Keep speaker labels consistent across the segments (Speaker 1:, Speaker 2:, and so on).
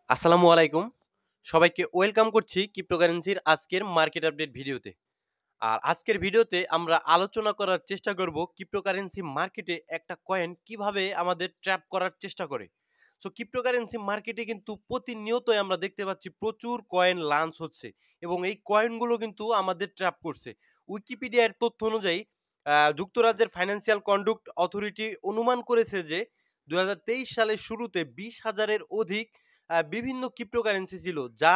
Speaker 1: আসসালামু আলাইকুম। সবাইকে ওয়েলকাম করছি ক্রিপ্টোকারেন্সির আজকের মার্কেট আপডেট ভিডিওতে। আর আজকের ভিডিওতে আমরা আলোচনা করার চেষ্টা করব ক্রিপ্টোকারেন্সি মার্কেটে একটা কয়েন কিভাবে আমাদের ট্র্যাপ করার চেষ্টা করে। সো ক্রিপ্টোকারেন্সি মার্কেটে কিন্তু প্রতিনিয়তই আমরা দেখতে পাচ্ছি প্রচুর কয়েন লঞ্চ হচ্ছে এবং এই কয়েনগুলো কিন্তু আমাদের ট্র্যাপ করছে। উইকিপিডিয়ার তথ্য অনুযায়ী যুক্তরাজ্যের ফাইন্যান্সিয়াল কন্ডাক্ট অথরিটি অনুমান করেছে যে ২০২৩ সালের শুরুতে ২০,০০০ এর অধিক বিভিন্ন ক্রিপ্টোকারেন্সি ছিল যা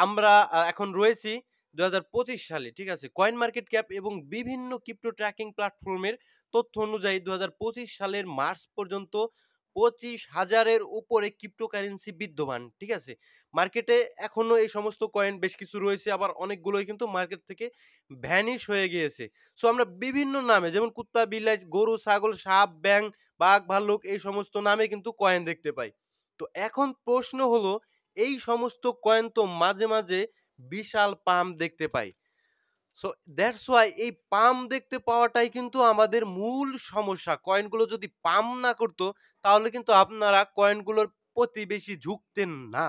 Speaker 1: আমরা এখন রয়েছি ২০২৫ সালে, ঠিক আছে? কয়েন মার্কেট ক্যাপ এবং বিভিন্ন ক্রিপ্টো ট্র্যাকিং প্ল্যাটফর্মের তথ্য অনুযায়ী ২০২৫ সালের মার্চ পর্যন্ত ২৫,০০০ এর উপরে ক্রিপ্টোকারেন্সি বিদ্যমান, ঠিক আছে? মার্কেটে এখনো এই সমস্ত কয়েন বেশ কিছু রয়েছে, আবার অনেকগুলোই কিন্তু মার্কেট থেকে ভ্যানিশ হয়ে গিয়েছে। সো আমরা বিভিন্ন নামে যেমন কুত্তা, বিলাই, গরু, ছাগল, সাপ, ব্যাঙ, বাঘ, ভাল্লুক এই সমস্ত নামে কিন্তু কয়েন দেখতে পাই। তো এখন প্রশ্ন হলো এই সমস্ত কয়েন তো মাঝে, মাঝে বিশাল পাম্প দেখতে পাই। সো দ্যাটস ওয়াই এই পাম্প দেখতে পাওয়াটাই কিন্তু আমাদের মূল সমস্যা। কয়েনগুলো যদি পাম্প না করত, তাহলে কিন্তু আপনারা কয়েনগুলোর প্রতি বেশি ঝুঁকতেন না।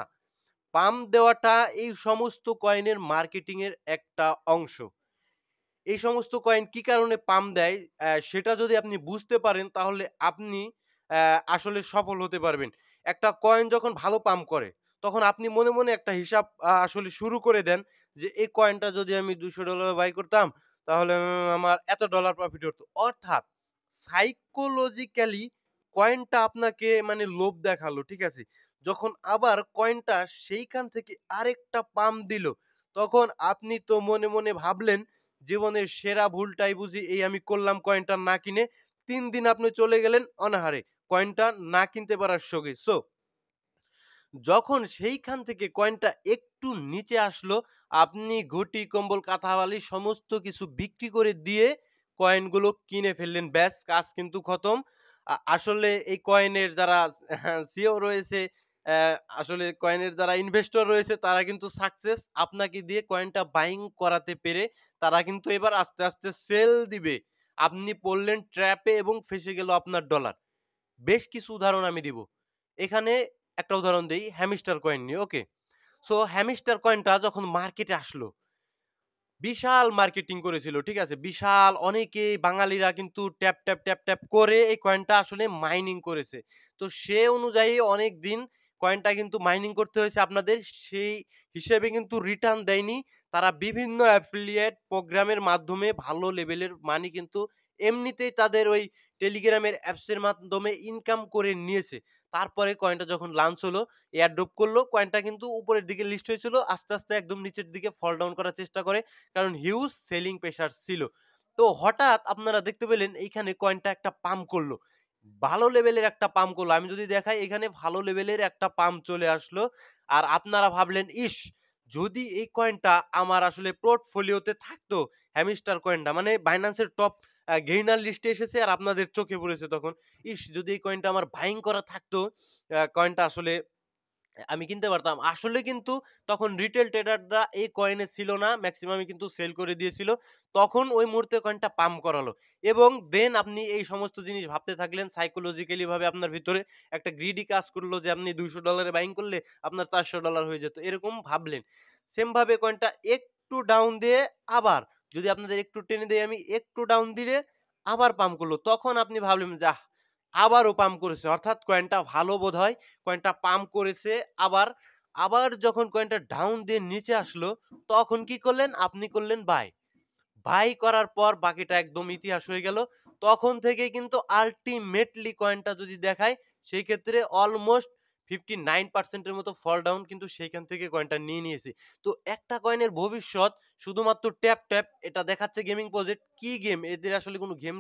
Speaker 1: পাম্প দেওয়াটা এই সমস্ত কয়েনের মার্কেটিং এর একটা অংশ। এই সমস্ত কয়েন কি কারণে পাম্প দেয় সেটা যদি আপনি বুঝতে পারেন তাহলে আপনি আসলে সফল হতে পারবেন। একটা কয়েন যখন ভালো পাম্প করে তখন আপনি মনে, মনে একটা হিসাব আসলে শুরু করে দেন যে এই কয়েনটা যদি আমি $২০০ এ বাই করতাম তাহলে আমার এত ডলার প্রফিট হতো। অর্থাৎ সাইকোলজিক্যালি কয়েনটা আপনাকে মানে লোভ দেখালো, ঠিক আছে? যখন আবার কয়েনটা সেইখান থেকে আরেকটা পাম্প দিল, তখন আপনি তো মনে, মনে ভাবলেন জীবনের সেরা ভুলটাই বুঝি এই আমি করলাম কয়েনটা না কিনে। ৩ দিন আপনি চলে গেলেন অনাহারে। কয়েনটা না কিনতে পারার শোকে। সো যখন সেইখান থেকে কয়েনটা একটু নিচে আসলো, আপনি ঘটি, কম্বল, কাঁথা, বালিশ সমস্ত কিছু বিক্রি করে দিয়ে কয়েনগুলো কিনে ফেললেন। ব্যাস কাজ কিন্তু খতম। আসলে এই কয়েনের যারা সিইও রয়েছে, অ্যা আসলে কয়েনের যারা ইনভেস্টর রয়েছে তারা কিন্তু সাকসেস। আপনাকে দিয়ে কয়েনটা বাইং করাতে পেরে তারা কিন্তু এবার আস্তে, আস্তে সেল দিবে। আপনি পড়লেন ট্র্যাপে এবং ফেঁসে গেল আপনার ডলার। বেশ কিছু উদাহরণ আমি দিব। এখানে একটা উদাহরণ দেই হ্যামস্টার কয়েন নিয়ে, ওকে? সো হ্যামস্টার কয়েনটা যখন মার্কেটে আসলো, বিশাল মার্কেটিং করেছিল, ঠিক আছে? বিশাল অনেকেই বাঙালিরা কিন্তু ট্যাপ, ট্যাপ, ট্যাপ, ট্যাপ করে এই কয়েনটা আসলে মাইনিং করেছে। তো সে অনুযায়ী অনেকদিন কয়েনটা কিন্তু মাইনিং করতে হয়েছে আপনাদের। সেই হিসেবে কিন্তু রিটার্ন দেয়নি। তারা বিভিন্ন অ্যাফিলিয়েট প্রোগ্রামের মাধ্যমে ভালো লেভেলের মানি কিন্তু এমনিতেই তাদের ওই টেলিগ্রামের অ্যাপসের মাধ্যমে ইনকাম করে নিয়েছে। তারপরে কয়েনটা যখন লঞ্চ হলো, এয়ারড্রপ করলো, কয়েনটা কিন্তু উপরের দিকে লিস্ট হয়েছিল। আস্তে, আস্তে একদম নিচের দিকে ফল ডাউন করার চেষ্টা করে। কারণ হিউজ সেলিং প্রেশার ছিল। তো হঠাৎ আপনারা দেখতে পেলেন এইখানে কয়েনটা একটা পাম্প করলো। ভালো লেভেলের একটা পাম্প করলো। আমি যদি দেখাই এখানে ভালো লেভেলের একটা পাম্প চলে আসলো। আর আপনারা ভাবলেন, "ইস! যদি এই কয়েনটা আমার আসলে পোর্টফোলিওতে থাকতো, হ্যামস্টার কয়েনটা" মানে বাইন্যান্সের টপ গেইনার লিস্টে এসেছে আর আপনাদের চোখে পড়েছে তখন। "ইস! যদি এই কয়েনটা আমার বাইং করা থাকতো, কয়েনটা আসলে আমি কিনতে পারতাম।" আসলে কিন্তু তখন রিটেল ট্রেডাররা এই কয়েনে ছিল না। মেক্সিমামই কিন্তু সেল করে দিয়েছিল। তখন ওই মুহূর্তে কয়েনটা পাম্প করালো। এবং দেন আপনি এই সমস্ত জিনিস ভাবতে থাকলেন। সাইকোলজিক্যালি ভাবে আপনার ভিতরে একটা গ্রিডি কাজ করলো যে আপনি $২০০ এ বাইং করলে আপনার $৪০০ হয়ে যেত। এরকম ভাবলেন। সেম ভাবে কয়েনটা একটু ডাউন দিয়ে আবার যদি আপনাদের একটু টেনে দেই আমি, একটু ডাউন দিলে আবার পাম্প করলো। তখন আপনি ভাবলেন, যাহ! আবারও পাম্প করেছে। অর্থাৎ কয়েনটা ভালো বোধহয়। কয়েনটা পাম্প করেছে আবার। আবার যখন কয়েনটা ডাউন দিয়ে নিচে আসলো, তখন কি করলেন? আপনি করলেন বাই। বাই করার পর বাকিটা একদম ইতিহাস হয়ে গেল। তখন থেকেই কিন্তু আল্টিমেটলি কয়েনটা যদি দেখাই, সেই ক্ষেত্রে অলমোস্ট 59% এর মতো ফল ডাউন কিন্তু সেইখান থেকে কয়েনটা নিয়ে নিয়েছে। তো একটা কয়েনের ভবিষ্যৎ শুধুমাত্র ট্যাপ, ট্যাপ এটা দেখাচ্ছে গেমিং প্রজেক্ট। কি গেম? এদের আসলে কোনো গেম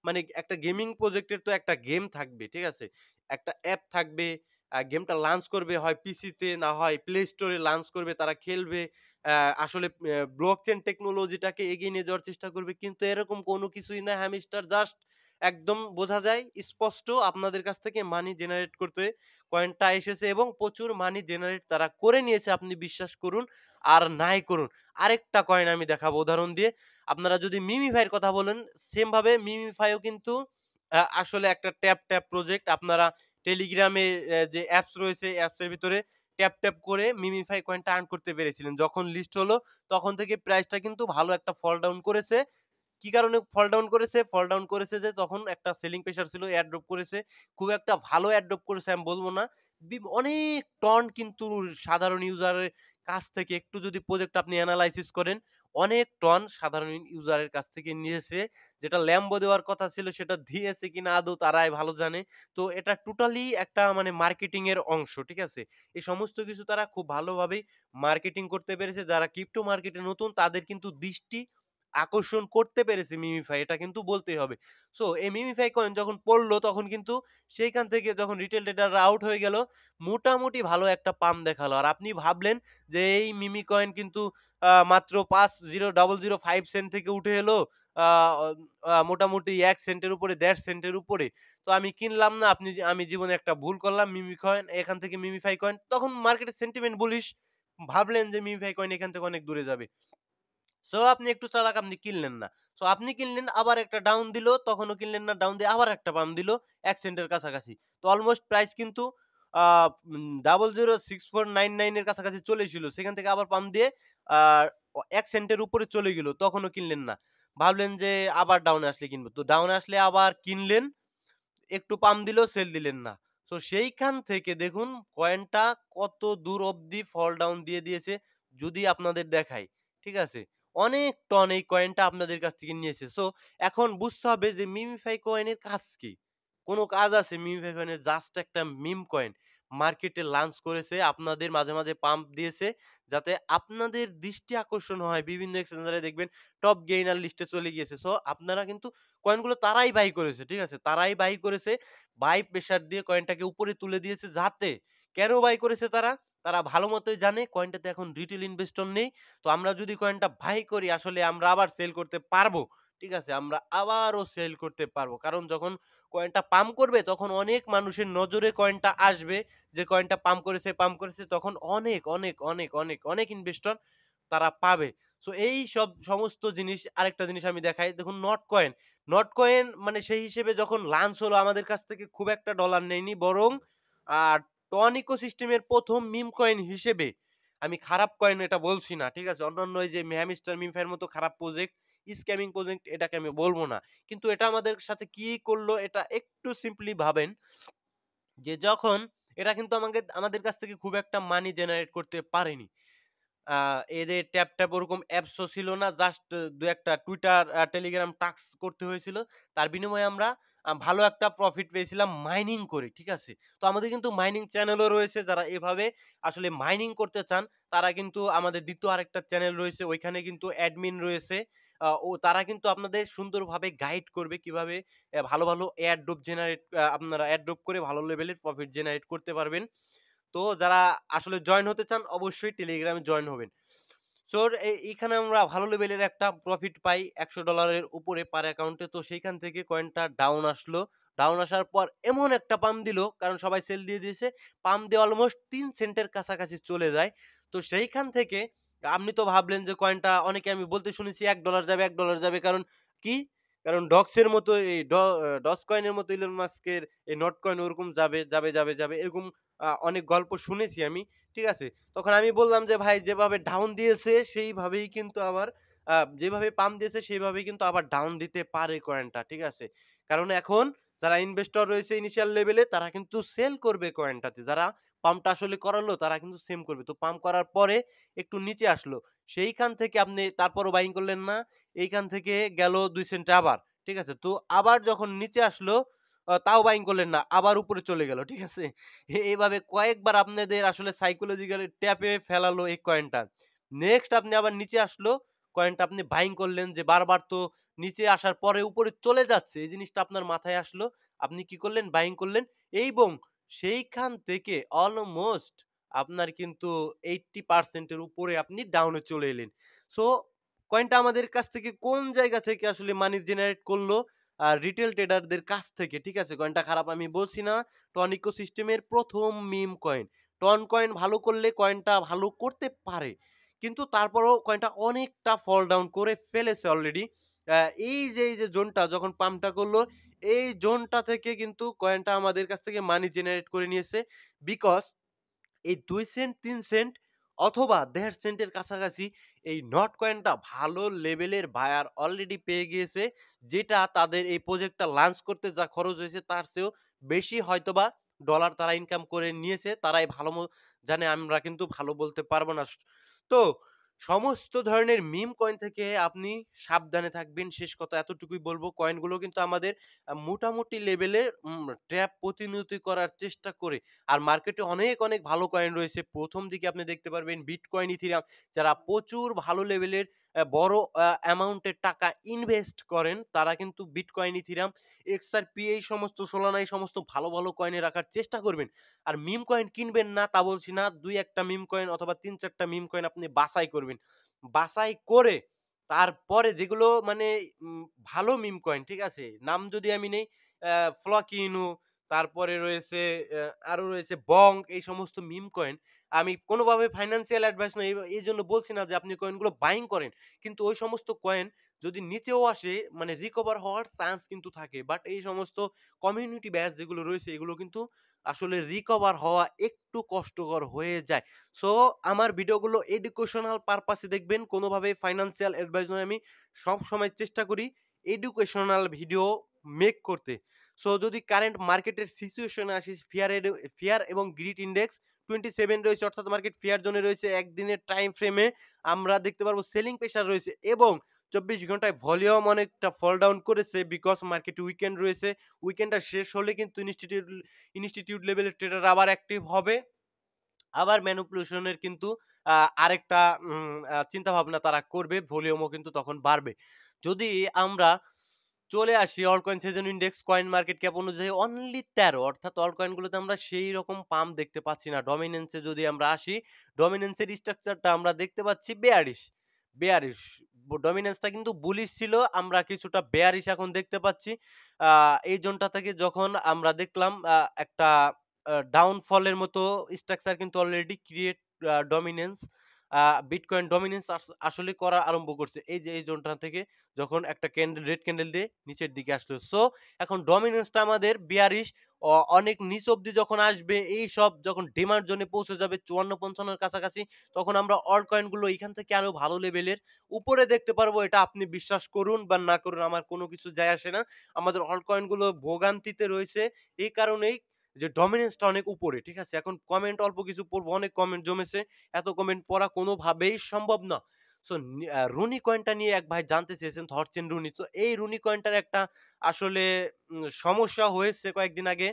Speaker 1: মানে একটা গেমিং প্রজেক্টের তো একটা গেম থাকবে, ঠিক আছে? একটা অ্যাপ থাকবে, গেমটা লঞ্চ করবে হয় পিসিতে না হয় প্লে স্টোরে লঞ্চ করবে, তারা খেলবে। আসলে ব্লকচেন টেকনোলজিটাকে এগিয়ে নিয়ে যাওয়ার চেষ্টা করবে। কিন্তু এরকম কোনো কিছুই না। হ্যামস্টার জাস্ট একদম বোঝা যায় স্পষ্ট আপনাদের কাছ থেকে মানি জেনারেট করতে কয়েনটা এসেছে এবং প্রচুর মানি জেনারেট তারা করে নিয়েছে। আপনি বিশ্বাস করুন আর নাই করুন। আরেকটা কয়েন আমি দেখাবো উদাহরণ দিয়ে। আপনারা যদি মিমিফাই এর কথা বলেন, সেম ভাবে মিমিফাইও কিন্তু আসলে একটা ট্যাপ, ট্যাপ প্রজেক্ট। আপনারা টেলিগ্রামে যে অ্যাপস রয়েছে, অ্যাপসের ভিতরে ট্যাপ করে মিমিফাই কয়েনটা আর্ন করতে পেরেছিলেন। যখন লিস্ট হলো তখন থেকে প্রাইসটা কিন্তু ভালো একটা ফল ডাউন করেছে। কি কারণে ফল ডাউন করেছে? ফল ডাউন করেছে যে তখন একটা সেলিং প্রেশার ছিল, এয়ার ড্রপ করেছে। খুব একটা ভালো এয়ার ড্রপ করেছে আমি বলব না। অনেক টন কিন্তু সাধারণ ইউজারের কাছ থেকে একটু যদি প্রজেক্ট আপনি এনালাইসিস করেন, অনেক টন সাধারণ ইউজারের কাছ থেকে নিয়েছে। যেটা ল্যাম্বো দেওয়ার কথা ছিল সেটা দিয়েছে কিনা আদৌ তারাই ভালো জানে। তো এটা টোটালি একটা মানে মার্কেটিং এর অংশ। ঠিক আছে? এই সমস্ত কিছু তারা খুব ভালোভাবেই মার্কেটিং করতে পেরেছে। যারা ক্রিপ্টো মার্কেটে নতুন তাদের কিন্তু দৃষ্টি আকর্ষণ করতে পেরেছে মিমিফাই, এটা কিন্তু বলতেই হবে। সো এই মিমিফাই কয়েন যখন পড়লো তখন কিন্তু সেইখান থেকে যখন রিটেল ট্রেডাররা আউট হয়ে গেল, মোটামুটি ভালো একটা পাম্প দেখালো। আর আপনি ভাবলেন যে এই মিমি কয়েন কিন্তু মাত্র ৫,০০,০০৫ সেন্ট থেকে উঠে এলো আ মোটামুটি ১ সেন্টের উপরে ১.৫ সেন্টের উপরে। তো আমি কিনলাম না। আমি জীবনে একটা ভুল করলাম। মিমি কয়েন এখান থেকে মিমিফাই কয়েন তখন মার্কেটের সেন্টিমেন্ট বুলিশ। ভাবলেন যে মিমিফাই কয়েন এখান থেকে অনেক দূরে যাবে। সো আপনি একটু চালাক, আপনি কিনলেন না। সো আপনি কিনলেন আবার একটা ডাউন দিল, তখনও কিনলেন না, ডাউন দিয়ে আবার একটা পাম্প দিল ১ সেন্টের কাছাকাছি। তো অলমোস্ট প্রাইস কিন্তু আ 006499 এর কাছাকাছি চলে এসেছিল। সেখান থেকে আবার পাম্প দিয়ে আ ১ সেন্টের উপরে চলে গেল। তখনও কিনলেন না। ভাবলেন যে আবার ডাউনে আসলে কিনব। তো ডাউনে আসলে আবার কিনলেন, একটু পাম্প দিল, সেল দিলেন না। সো সেইখান থেকে দেখুন কয়েনটা কত দূর অব্দি ফল ডাউন দিয়ে দিয়েছে যদি আপনাদের দেখাই। ঠিক আছে? অনেক টন এই কয়েনটা আপনাদের কাছ থেকে নিয়েছে। সো এখন বুঝতে হবে যে মিমিফাই কয়েনের কাজ কি? কোন কাজ আছে মিমিফাই কয়েনের? জাস্ট একটা মিম কয়েন। মার্কেটে লঞ্চ করেছে, আপনাদের মাঝে পাম্প দিয়েছে যাতে আপনাদের দৃষ্টি আকর্ষণ হয়। বিভিন্ন এক্সচেঞ্জারে দেখবেন টপ গেইনার লিস্টে চলে গিয়েছে। সো আপনারা কিন্তু কয়েনগুলো তারাই বাই করেছে। ঠিক আছে? তারাই বাই করেছে। বাই প্রেশার দিয়ে কয়েনটাকে উপরে তুলে দিয়েছে যাতে কেন বাই করেছে তারা? তারা ভালো মতোই জানে কয়েনটাতে এখন রিটেল ইনভেস্টর নেই। তো আমরা যদি কয়েনটা বাই করি আসলে আমরা আবার সেল করতে পারবো। ঠিক আছে? আমরা আবারও সেল করতে পারবো। কারণ যখন কয়েনটা পাম্প করবে তখন অনেক মানুষের নজরে কয়েনটা আসবে যে কয়েনটা পাম্প করেছে তখন অনেক ইনভেস্টর তারা পাবে। সো এই সব সমস্ত জিনিস আরেকটা জিনিস আমি দেখাই। দেখুন নট কয়েন মানে সেই হিসেবে যখন লঞ্চ হলো আমাদের কাছ থেকে খুব একটা ডলার নেয়নি। বরং আ টন ইকোসিস্টেমের ১ম মিম কয়েন হিসেবে আমি খারাপ কয়েন এটা বলছি না। ঠিক আছে? অন্যান্য এই যে হ্যামস্টার মিমফাই এর মতো খারাপ প্রজেক্ট, স্ক্যামিং প্রজেক্ট এটাকে আমি বলব না। কিন্তু এটা আমাদের সাথে কি করলো এটা একটু সিম্পলি ভাবেন যে যখন এটা কিন্তু আমাদের কাছ থেকে খুব একটা মানি জেনারেট করতে পারেনি। আ এদের ট্যাপ ওরকম অ্যাপসও ছিল না। জাস্ট ২-১ টা Twitter, Telegram টাস্ক করতে হয়েছিল। তার বিনিময়ে আমরা ভালো একটা প্রফিট পেয়েছিলাম মাইনিং করে। ঠিক আছে? তো আমাদের কিন্তু মাইনিং চ্যানেলও রয়েছে। যারা এভাবে আসলে মাইনিং করতে চান, তারা কিন্তু আমাদের ২য় আরেকটা চ্যানেল রয়েছে। ওইখানে কিন্তু অ্যাডমিন রয়েছে। ও তারা কিন্তু আপনাদের সুন্দরভাবে গাইড করবে কিভাবে ভালো এয়ারড্রপ জেনারেট আপনারা এয়ারড্রপ করে ভালো লেভেলের প্রফিট জেনারেট করতে পারবেন। তো যারা আসলে জয়েন হতে চান অবশ্যই টেলিগ্রামে জয়েন হবেন। সো এইখানে আমরা ভালো লেভেলের একটা প্রফিট পাই $১০০ এর উপরে পার অ্যাকাউন্টে। তো সেইখান থেকে কয়েনটা ডাউন আসলো। ডাউন আসার পর এমন একটা পাম্প দিল, কারণ সবাই সেল দিয়ে দিয়েছে। পাম্প দিয়ে অলমোস্ট ৩ সেন্টের কাছাকাছি চলে যায়। তো সেইখান থেকে আপনি তো ভাবলেন যে কয়েনটা অনেকে আমি বলতে শুনেছি $১ যাবে, $১ যাবে। কারণ কি? কারণ ডক্সের মতো এই ডজ কয়েনের মতো ইলন মাস্কের এই নট কয়েন ওরকম যাবে এরকম অনেক গল্প শুনেছি আমি। ঠিক আছে? তখন আমি বললাম যে, "ভাই যেভাবে ডাউন দিয়েছে সেইভাবেই কিন্তু আবার যেভাবে পাম্প দিয়েছে সেইভাবেই কিন্তু আবার ডাউন দিতে পারে কয়েনটা।" ঠিক আছে? কারণ এখন যারা ইনভেস্টর রয়েছে ইনিশিয়াল লেভেলে তারা কিন্তু সেল করবে কয়েনটাতে। যারা পাম্পটা আসলে করালো তারা কিন্তু সেম করবে। তো পাম্প করার পরে একটু নিচে আসলো। সেইখান থেকে আপনি তারপরও বাইং করলেন না। এইখান থেকে গেল ২ সেন্টে আবার। ঠিক আছে? তো আবার যখন নিচে আসলো তাও বাইং করলেন না। আবার উপরে চলে গেল। ঠিক আছে? এভাবে কয়েকবার আপনাদের আসলে সাইকোলজিক্যালি ট্যাপে ফেলালো এই কয়েনটা। নেক্সট আপনি আবার নিচে আসলো, কয়েনটা আপনি বাইং করলেন যে বারবার তো নিচে আসার পরে উপরে চলে যাচ্ছে। এই জিনিসটা আপনার মাথায় আসলো। আপনি কি করলেন? বাইং করলেন এবং সেইখান থেকে অলমোস্ট আপনার কিন্তু 80% এর উপরে আপনি ডাউনে চলে এলেন। সো কয়েনটা আমাদের কাছ থেকে কোন জায়গা থেকে আসলে মানি জেনারেট করলো? রিটেল ট্রেডারদের কাছ থেকে। ঠিক আছে? কয়েনটা খারাপ আমি বলছি না। টন ইকোসিস্টেমের ১ম মিম কয়েন। টন কয়েন ভালো করলে কয়েনটা ভালো করতে পারে। কিন্তু তারপরেও কয়েনটা অনেকটা ফল ডাউন করে ফেলেছে অলরেডি। আ এই যে জোনটা যখন পাম্পটা করলো, এই জোনটা থেকে কিন্তু কয়েনটা আমাদের কাছ থেকে মানি জেনারেট করে নিয়েছে। বিকজ এই ২ সেন্ট ৩ সেন্ট অথবা ১.৫ সেন্টের কাছাকাছি এই নট কয়েনটা ভালো লেভেলের বায়ার অলরেডি পেয়ে গিয়েছে। যেটা তাদের এই প্রজেক্টটা লঞ্চ করতে যা খরচ হয়েছে তার চেয়েও বেশি হয়তোবা ডলার তারা ইনকাম করে নিয়েছে। তারাই ভালো জানে, আমরা কিন্তু ভালো বলতে পারব না। তো সমস্ত ধরনের মিম কয়েন থেকে আপনি সাবধানে থাকবেন। শেষ কথা এতটুকুই বলব। কয়েনগুলো কিন্তু আমাদের মোটামুটি লেভেলের ট্র্যাপ প্রতিনিয়ত করার চেষ্টা করে। আর মার্কেটে অনেক ভালো কয়েন রয়েছে। ১ম দিকে আপনি দেখতে পারবেন বিটকয়েন, ইথিরিয়াম যারা প্রচুর ভালো লেভেলের বড় অ্যামাউন্টের টাকা ইনভেস্ট করেন, তারা কিন্তু বিটকয়েন, ইথিরিয়াম, XRP এই সমস্ত সোলানা এই সমস্ত ভালো কয়েনে রাখার চেষ্টা করবেন। আর মিম কয়েন কিনবেন না তা বলছি না। ২-১ টা মিম কয়েন অথবা ৩-৪ টা মিম কয়েন আপনি বাছাই করবেন। বাছাই করে তারপরে যেগুলো মানে ভালো মিম কয়েন, ঠিক আছে? নাম যদি আমি নেই, ফ্লকিনু, তারপরে রয়েছে আরো রয়েছে বং, এই সমস্ত মিম কয়েন। আমি কোনোভাবে ফাইন্যান্সিয়াল অ্যাডভাইস নয় এইজন্য বলছি না যে আপনি কয়েনগুলো বাইং করেন। কিন্তু ওই সমস্ত কয়েন যদি নিচেও আসে মানে রিকভার হওয়ার চান্স কিন্তু থাকে। বাট এই সমস্ত কমিউনিটি ব্যাচ যেগুলো রয়েছে এগুলো কিন্তু আসলে রিকভার হওয়া একটু কষ্টকর হয়ে যায়। সো আমার ভিডিওগুলো এডুকেশনাল পারপাস এ দেখবেন। কোনোভাবে ফাইন্যান্সিয়াল অ্যাডভাইস নয়। আমি সবসময় চেষ্টা করি এডুকেশনাল ভিডিও মেক করতে। সো যদি কারেন্ট মার্কেটের সিচুয়েশন এ আসি, ফিয়ার এবং গ্রিড ইনডেক্স 27 রয়েছে, অর্থাৎ মার্কেট ফিয়ার জোনে রয়েছে। একদিনের টাইম ফ্রেমে আমরা দেখতে পারবো সেলিং প্রেশার রয়েছে এবং ২৪ ঘন্টায় ভলিউম অনেকটা ফল ডাউন করেছে বিকজ মার্কেটে উইকেন্ড রয়েছে। উইকেন্ডটা শেষ হলে কিন্তু ইনস্টিটিউট লেভেলের ট্রেডার আবার অ্যাক্টিভ হবে। আবার ম্যানিপুলেশন এর কিন্তু আরেকটা চিন্তাভাবনা তারা করবে। ভলিউমও কিন্তু তখন বাড়বে। যদি আমরা চলে আসি altcoin season index coin market cap অনুযায়ী অনলি ১৩, অর্থাৎ অলকয়েনগুলোতে আমরা সেই রকম পাম্প দেখতে পাচ্ছি না। ডমিনেন্স এ যদি আমরা আসি, ডমিনেন্স এর স্ট্রাকচারটা আমরা দেখতে পাচ্ছি বেয়ারিশ। বেয়ারিশ ডমিনেন্সটা কিন্তু বুলিশ ছিল। আমরা কিছুটা বেয়ারিশ এখন দেখতে পাচ্ছি। আ এই জোনটা থেকে যখন আমরা দেখলাম একটা ডাউনফল এর মতো স্ট্রাকচার কিন্তু অলরেডি ক্রিয়েট ডমিনেন্স আ বিটকয়েন ডমিনেন্স আসলে করা আরম্ভ করছে। এই যে এই জোনটা থেকে যখন একটা রেড ক্যান্ডেল দিয়ে নিচের দিকে আসলো। সো এখন ডমিনেন্সটা আমাদের bearish অনেক নিচ অব্দি যখন আসবে, এইসব যখন ডিমান্ড জোনে পৌঁছে যাবে ৫৪-৫৫ এর কাছাকাছি, তখন আমরা অল্ট কয়েন গুলো এখান থেকে আরো ভালো লেভেলের উপরে দেখতে পারবো। এটা আপনি বিশ্বাস করুন বা না করুন, আমার কোনো কিছু যায় আসে না। আমাদের অল্ট কয়েন গুলো ভোগান্তিতে রয়েছে এই কারণেই যে ডমিনেন্সটা অনেক উপরে। ঠিক আছে? এখন কমেন্ট অল্প কিছু পড়বো, অনেক কমেন্ট জমেছে। এত কমেন্ট পড়া কোনোভাবেই সম্ভব না। সো রুনি কয়েনটা নিয়ে এক ভাই জানতে চেয়েছেন, ধরছেন রুনি। তো এই রুনি কয়েনটার একটা আসলে সমস্যা হয়েছে কয়েকদিন আগে।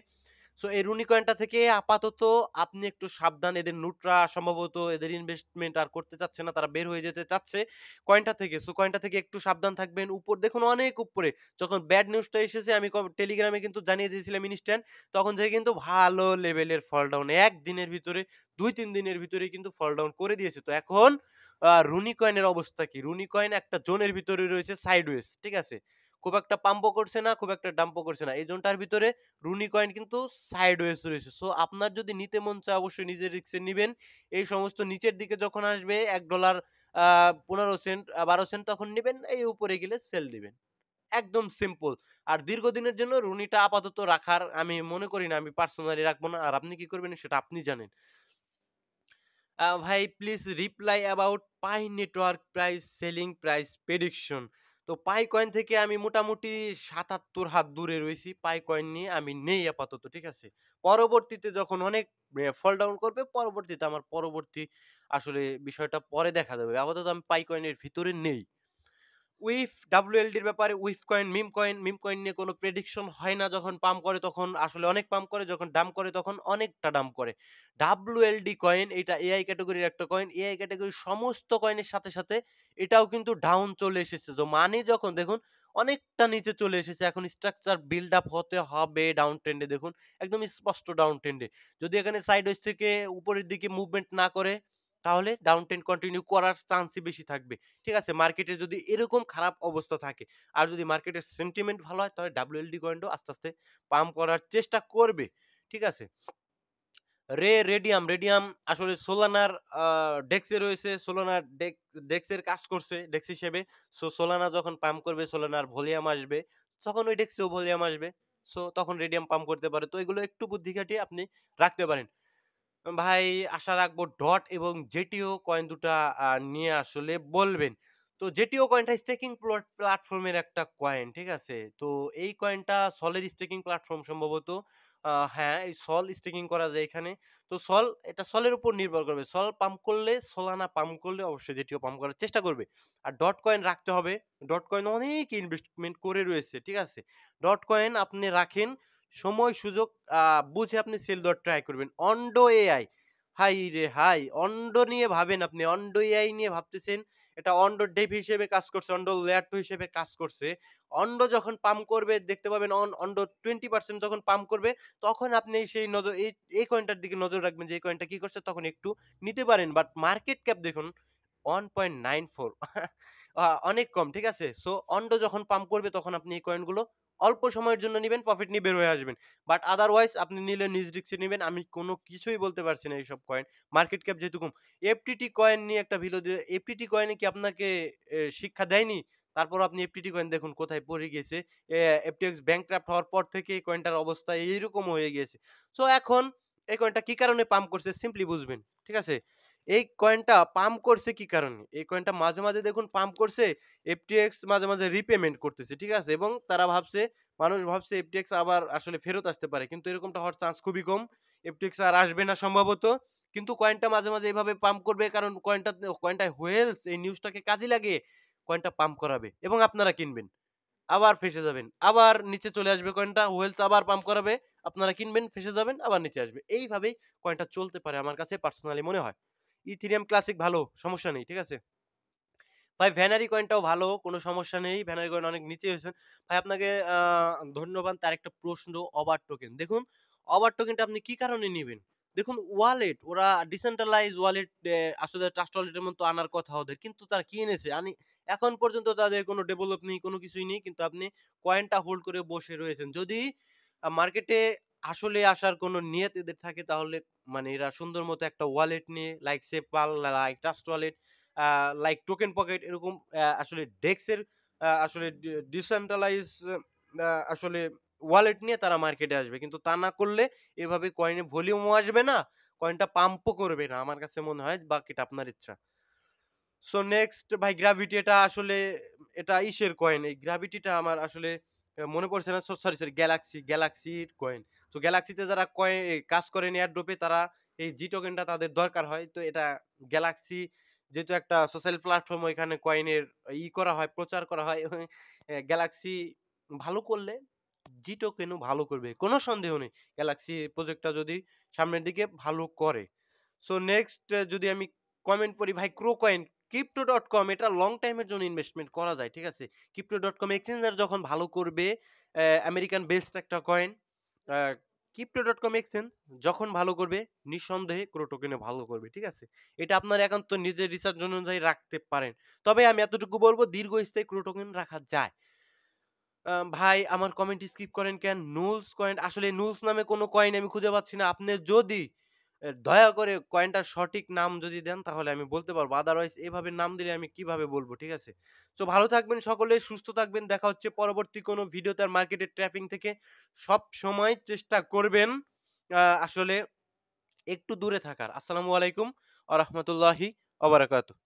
Speaker 1: সো এই রুনি কয়েনটা থেকে আপাতত আপনি একটু সাবধান। এদের নুটরা সম্ভবত এদের ইনভেস্টমেন্ট আর করতে চাচ্ছে না। তারা বের হয়ে যেতে চাচ্ছে কয়েনটা থেকে। সো কয়েনটা থেকে একটু সাবধান থাকবেন। উপর দেখুন অনেক উপরে। যখন ব্যাড নিউজটা এসেছে আমি টেলিগ্রামে কিন্তু জানিয়ে দিয়েছিলাম ইনস্ট্যান্ট। তখন থেকে কিন্তু ভালো লেভেলের ফল ডাউন। ১ দিনের ভিতরে ২-৩ দিনের ভিতরেই কিন্তু ফল ডাউন করে দিয়েছে। তো এখন রুনি কয়েনের অবস্থা কি? রুনি কয়েন একটা জোনের ভিতরে রয়েছে সাইডওয়েজ। ঠিক আছে? খুব একটা পাম্পও করছে না, খুব একটা ডাম্পও করছে না। এই জোনটার ভিতরে রুনি কয়েন কিন্তু সাইডওয়েজ রয়েছে। সো আপনার যদি নিতে মন চায় অবশ্যই নিজের রিস্কে নিবেন। এই সমস্ত নিচের দিকে যখন আসবে $১ আ ১৫ সেন্ট, ১২ সেন্ট তখন নিবেন। এই উপরে গেলে সেল দিবেন। একদম সিম্পল। আর দীর্ঘদিনের জন্য রুনিটা আপাতত রাখার আমি মনে করি না। আমি পার্সোনালি রাখবো না। আর আপনি কি করবেন সেটা আপনি জানেন। ভাই please reply about pi network price, selling price prediction. তো পাই কয়েন থেকে আমি মোটামুটি ৭৭ হাত দূরে রয়েছি। পাই কয়েন নিয়ে আমি নেই আপাতত, ঠিক আছে? পরবর্তীতে যখন অনেক ফল ডাউন করবে, পরবর্তীতে আমার পরবর্তী আসলে বিষয়টা পরে দেখা যাবে। আপাতত আমি পাই কয়েনের ভিতরে নেই। উইফ WLD-র ব্যাপারে উইফ কয়েন, মিম কয়েন নিয়ে কোনো প্রেডিকশন হয় না। যখন পাম্প করে তখন আসলে অনেক পাম্প করে, যখন ডাম্প করে তখন অনেকটা ডাম্প করে। WLD কয়েন এটা AI ক্যাটেগরির একটা কয়েন। AI ক্যাটেগরির সমস্ত কয়েনের সাথে এটাও কিন্তু ডাউন চলে এসেছে। মানি যখন দেখুন অনেকটা নিচে চলে এসেছে। এখন স্ট্রাকচার বিল্ড আপ হতে হবে ডাউন ট্রেন্ড এ, দেখুন একদম স্পষ্ট ডাউন ট্রেন্ড এ। যদি এখানে সাইডওয়েজ থেকে উপরের দিকে মুভমেন্ট না করে তাহলে ডাউন ট্রেন্ড কন্টিনিউ করার চান্সই বেশি থাকবে। ঠিক আছে? মার্কেটে যদি এরকম খারাপ অবস্থা থাকে, আর যদি মার্কেটের সেন্টিমেন্ট ভালো হয় তাহলে WLD কয়েনটাও আস্তে পাম্প করার চেষ্টা করবে। ঠিক আছে? রেডিয়াম আসলে সোলানার আ ডেক্সে রয়েছে। সোলানার ডেক্সের কাজ করছে ডেক্স হিসেবে। সো সোলানা যখন পাম্প করবে, সোলানার ভলিউম আসবে। তখন ওই ডেক্সেও ভলিউম আসবে। সো তখন রেডিয়াম পাম্প করতে পারে। তো এগুলো একটু বুদ্ধি খাটিয়ে আপনি রাখতে পারেন। ভাই আশা রাখবো ডট এবং জেটিও কয়েন দুটা নিয়ে আসলে বলবেন। তো জেটিও কয়েনটা স্টেকিং প্ল্যাটফর্মের একটা কয়েন, ঠিক আছে? তো এই কয়েনটা সলের স্টেকিং প্ল্যাটফর্ম সম্ভবত। হ্যাঁ, এই সল স্টেকিং করা যায় এখানে। তো সল এটা সলের উপর নির্ভর করবে। সল পাম্প করলে, সোলানা পাম্প করলে অবশ্যই জেটিও পাম্প করার চেষ্টা করবে। আর ডট কয়েন রাখতে হবে। ডট কয়েন অনেক ইনভেস্টমেন্ট করে রয়েছে, ঠিক আছে? ডট কয়েন আপনি রাখেন, সময় সুযোগ আ বুঝে আপনি সেল দেওয়ার ট্রাই করবেন। অন্ডো এআই, হাই রে হাই! অন্ডো নিয়ে ভাবেন আপনি। অন্ডো এআই নিয়ে ভাবতেছেন। এটা অন্ডো ডেভ হিসেবে কাজ করছে, অন্ডো লেয়ার 2 হিসেবে কাজ করছে। অন্ডো যখন পাম্প করবে দেখতে পাবেন অন্ডো 20% যখন পাম্প করবে, তখন আপনি সেই নজর এই কয়েনটার দিকে নজর রাখবেন যে এই কয়েনটা কি করছে, তখন একটু নিতে পারেন। বাট মার্কেট ক্যাপ দেখুন 1.94 অনেক কম, ঠিক আছে? সো অন্ডো যখন পাম্প করবে তখন আপনি এই কয়েনগুলো অল্প সময়ের জন্য নিবেন, প্রফিট নিয়ে বের হয়ে আসবেন। বাট আদারওয়াইজ আপনি নিলে নিজ রিস্কে নিবেন। আমি কোনো কিছুই বলতে পারছি না এইসব কয়েন। মার্কেট ক্যাপ যেহেতু কম। এফটিটি কয়েন নিয়ে একটা ভিডিও দিয়ে এফটিটি কয়েনে কি আপনাকে শিক্ষা দেয়নি? তারপরও আপনি এফটিটি কয়েন দেখুন কোথায় পড়ে গিয়েছে। এ এফটিএক্স ব্যাংকরাপ্ট হওয়ার পর থেকে এই কয়েনটার অবস্থা এইরকম হয়ে গিয়েছে। সো এখন এই কয়েনটা কি কারণে পাম্প করছে সিম্পলি বুঝবেন। ঠিক আছে? এই কয়েনটা পাম্প করছে কি কারণে? এই কয়েনটা মাঝে, মাঝে দেখুন পাম্প করছে, এফটিএক্স মাঝে, মাঝে রিপেমেন্ট করতেছে। ঠিক আছে? এবং তারা ভাবছে মানুষ ভাবছে এফটিএক্স আবার আসলে ফেরত আসতে পারে। কিন্তু এরকমটা হওয়ার চান্স খুবই কম। এফটিএক্স আর আসবে না সম্ভবত। কিন্তু কয়েনটা মাঝে, মাঝে এভাবে পাম্প করবে কারণ কয়েনটায় হোয়েলস এই নিউজটাকে কাজে লাগিয়ে কয়েনটা পাম্প করাবে এবং আপনারা কিনবেন। আবার ফেঁসে যাবেন। আবার নিচে চলে আসবে কয়েনটা, হোয়েলস আবার পাম্প করাবে। আপনারা কিনবেন, ফেঁসে যাবেন, আবার নিচে আসবে। এইভাবেই কয়েনটা চলতে পারে আমার কাছে পার্সোনালি মনে হয়। ইথেরিয়াম ক্লাসিক ভালো, সমস্যা নেই। ঠিক আছে? ভাই ভ্যানারি কয়েনটাও ভালো, কোনো সমস্যা নেই। ভ্যানারি কয়েন অনেক নিচে হয়েছেন। ভাই আপনাকে ধন্যবাদ। তার একটা প্রশ্ন অবার টোকেন। দেখুন, অবার টোকেনটা আপনি কি কারণে নিবেন? দেখুন ওয়ালেট ওরা ডিসেন্ট্রালাইজড ওয়ালেট আসলে ট্রাস্ট ওয়ালেটের মতো আনার কথা ওদের। কিন্তু তারা কি এনেছে? এখন পর্যন্ত তাদের কোনো ডেভেলপ নেই, কোনো কিছুই নেই। কিন্তু আপনি কয়েনটা হোল্ড করে বসে রয়েছেন। যদি মার্কেটে আসলে আসার কোনো নিয়ত এদের থাকে তাহলে মানে এরা সুন্দর মতো একটা ওয়ালেট নিয়ে like SafePal, like Trust Wallet uh like TokenPocket এরকম আসলে ডেক্সের আসলে ডিসেন্ট্রালাইজ আসলে ওয়ালেট নিয়ে তারা মার্কেটে আসবে। কিন্তু তা না করলে এভাবে কয়েনে ভলিউমও আসবে না, কয়েনটা পাম্পও করবে না। আমার কাছে মনে হয় বাকিটা আপনার ইচ্ছা। সো নেক্সট ভাই গ্র্যাভিটি এটা আসলে এটা ইসের কয়েন। এই গ্র্যাভিটিটা আমার আসলে মনে পড়ছে না। সরি গ্যালাক্সির কয়েন। তো গ্যালাক্সিতে যারা কাজ করেন এয়ারড্রপে তারা এই জি টোকেনটা তাদের দরকার হয়। তো এটা গ্যালাক্সি যেহেতু একটা সোশ্যাল প্ল্যাটফর্ম ওইখানে কয়েনের করা হয়, প্রচার করা হয়। গ্যালাক্সি ভালো করলে জি টোকেনও ভালো করবে। কোনো সন্দেহ নেই। গ্যালাক্সি প্রজেক্টটা যদি সামনের দিকে ভালো করে। সো নেক্সট যদি আমি কমেন্ট পড়ি ভাই ক্রো কয়েন, Crypto.com এটা লং টাইম এর জন্য ইনভেস্টমেন্ট করা যায়। ঠিক আছে? Crypto.com এক্সচেঞ্জার যখন ভালো করবে, আমেরিকান বেসড একটা কয়েন। আ Crypto.com এক্সচেঞ্জ যখন ভালো করবে, নিঃসন্দেহে ক্রো টোকেনও ভালো করবে। ঠিক আছে? এটা আপনার একান্ত নিজের রিসার্চ অনুযায়ী রাখতে পারেন। তবে আমি এতটুকু বলব দীর্ঘস্থায়ী ক্রো টোকেন রাখা যায়। ভাই আমার কমেন্ট স্কিপ করেন কেন? নুলস কয়েন আসলে নুলস নামে কোনো কয়েন আমি খুঁজে পাচ্ছি না। আপনি যদি দয়া করে কয়েনটার সঠিক নাম যদি দেন তাহলে আমি বলতে পারবো। আদারওয়াইজ এভাবে নাম দিলে আমি কিভাবে বলবো, ঠিক আছে? সো ভালো থাকবেন সকলে, সুস্থ থাকবেন। দেখা হচ্ছে পরবর্তী কোনো ভিডিওতে। আর মার্কেটের ট্র্যাপিং থেকে সবসময় চেষ্টা করবেন আসলে একটু দূরে থাকার। আসসালামু আলাইকুম ওয়া রাহমাতুল্লাহি ওয়া বারাকাতুহু।